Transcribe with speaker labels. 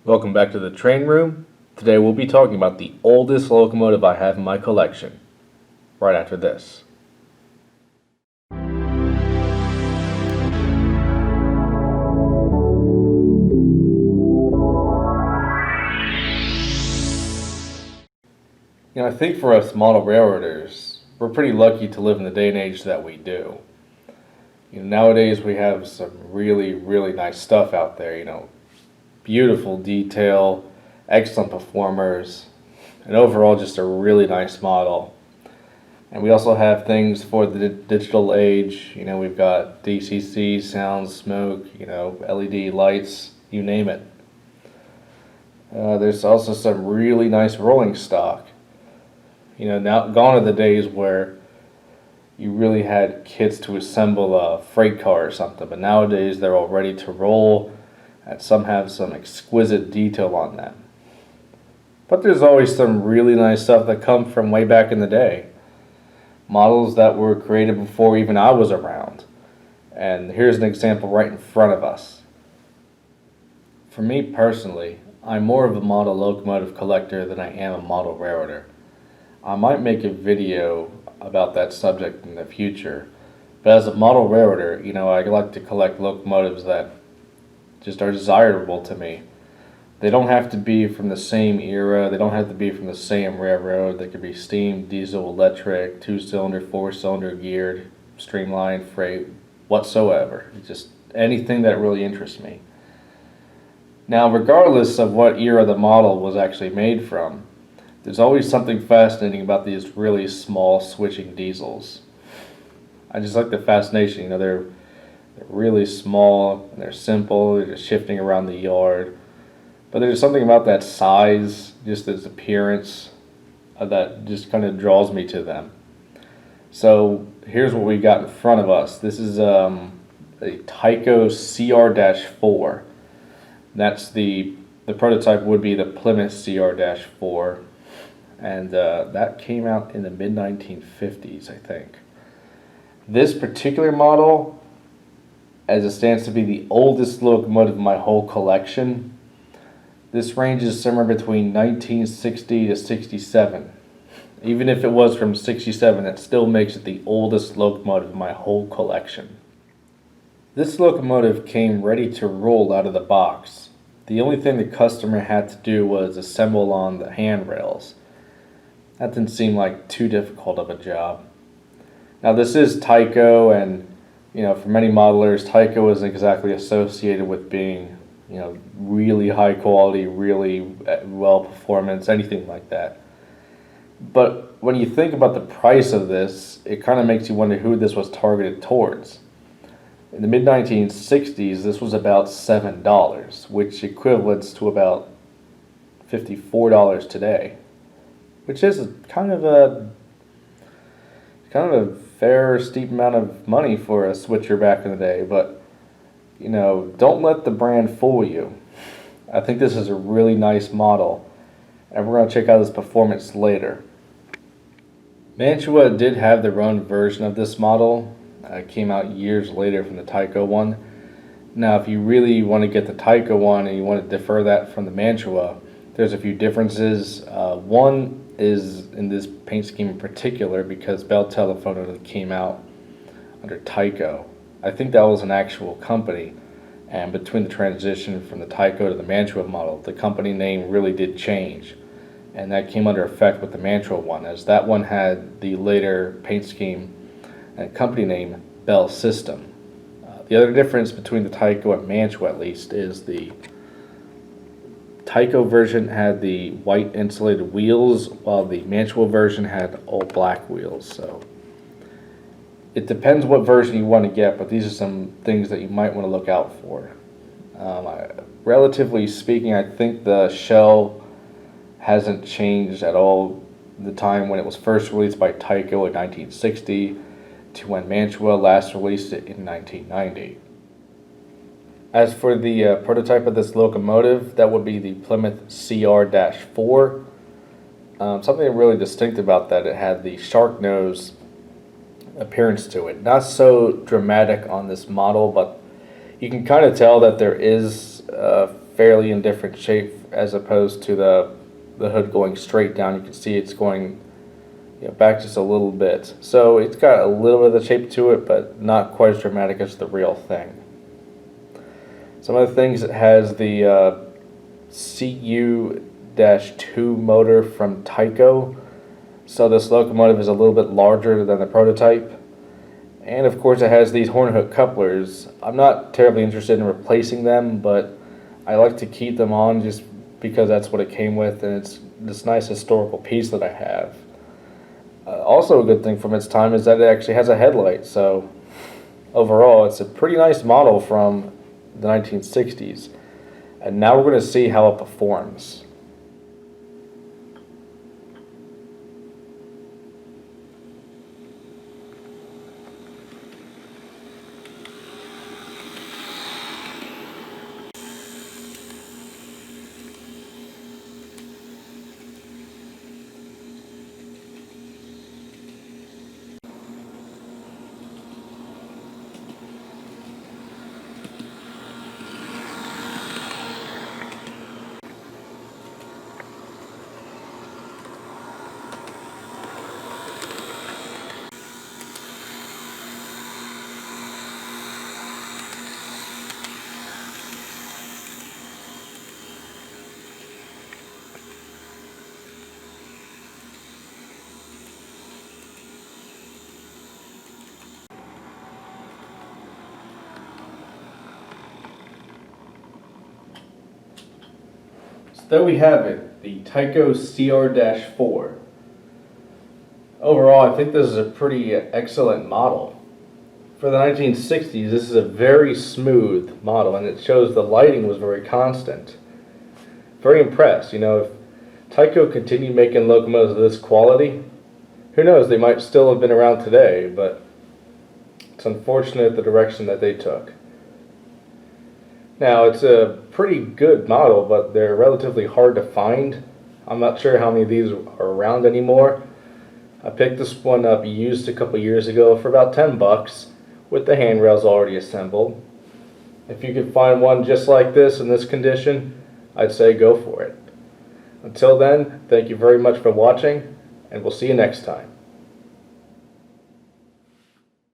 Speaker 1: Welcome back to the train room. Today we'll be talking about the oldest locomotive I have in my collection, right after this. I think for us model railroaders, we're pretty lucky to live in the day and age that we do. Nowadays we have some really nice stuff out there, beautiful detail, excellent performers, and overall just a really nice model. And we also have things for the digital age. We've got DCC, sound, smoke, LED lights, you name it. There's also some really nice rolling stock. Now gone are the days where you really had kits to assemble a freight car or something, but nowadays they're all ready to roll, and some have some exquisite detail on them. But there's always some really nice stuff that come from way back in the day. Models that were created before even I was around. And here's an example right in front of us. For me personally, I'm more of a model locomotive collector than I am a model railroader. I might make a video about that subject in the future, but as a model railroader, I like to collect locomotives that just are desirable to me. They don't have to be from the same era, they don't have to be from the same railroad. They could be steam, diesel, electric, 2-cylinder, 4-cylinder, geared, streamlined, freight, whatsoever. Just anything that really interests me. Now, regardless of what era the model was actually made from, there's always something fascinating about these really small switching diesels. I just like the fascination. They're really small, and they're simple, they're just shifting around the yard. But there's something about that size, just its appearance, that just kind of draws me to them. So here's what we got in front of us. This is a TYCO CR-4. That's the prototype would be the Plymouth CR-4. And that came out in the mid-1950s, I think. This particular model, as it stands to be the oldest locomotive in my whole collection, this ranges somewhere between 1960 to 67. Even if it was from 67, that still makes it the oldest locomotive in my whole collection. This locomotive came ready to roll out of the box. The only thing the customer had to do was assemble on the handrails. That didn't seem like too difficult of a job. Now this is TYCO, and for many modelers, TYCO isn't exactly associated with being really high quality, really well performance, anything like that. But when you think about the price of this, it kind of makes you wonder who this was targeted towards. In the mid-1960s, this was about $7, which equivalents to about $54 today. Which is kind of a fair, steep amount of money for a switcher back in the day. But don't let the brand fool you. I think this is a really nice model, and we're going to check out this performance later. Mantua did have their own version of this model. It came out years later from the TYCO one. Now, if you really want to get the TYCO one and you want to defer that from the Mantua, there's a few differences. One is in this paint scheme in particular, because Bell Telephone came out under TYCO. I think that was an actual company, and between the transition from the TYCO to the Mantua model, the company name really did change, and that came under effect with the Mantua one, as that one had the later paint scheme and company name Bell System. The other difference between the TYCO and Mantua, at least, is the TYCO version had the white insulated wheels, while the Mantua version had all black wheels. So it depends what version you want to get, but these are some things that you might want to look out for. Relatively speaking, I think the shell hasn't changed at all the time when it was first released by TYCO in 1960 to when Mantua last released it in 1990. As for the prototype of this locomotive, that would be the Plymouth CR-4. Something really distinct about that, it had the shark nose appearance to it. Not so dramatic on this model, but you can kind of tell that there is a fairly indifferent shape as opposed to the hood going straight down. You can see it's going, back just a little bit. So it's got a little bit of the shape to it, but not quite as dramatic as the real thing. Some of the things, it has the CU-2 motor from TYCO. So this locomotive is a little bit larger than the prototype. And of course it has these horn hook couplers. I'm not terribly interested in replacing them, but I like to keep them on just because that's what it came with, and it's this nice historical piece that I have. Also a good thing from its time is that it actually has a headlight, so overall it's a pretty nice model from the 1960s. And now we're going to see how it performs. There we have it, the TYCO CR-4. Overall, I think this is a pretty excellent model. For the 1960s, this is a very smooth model, and it shows the lighting was very constant. Very impressed. If TYCO continued making locomotives of this quality, who knows, they might still have been around today, but it's unfortunate the direction that they took. Now, it's a pretty good model, but they're relatively hard to find. I'm not sure how many of these are around anymore. I picked this one up used a couple years ago for about $10 with the handrails already assembled. If you could find one just like this in this condition, I'd say go for it. Until then, thank you very much for watching, and we'll see you next time.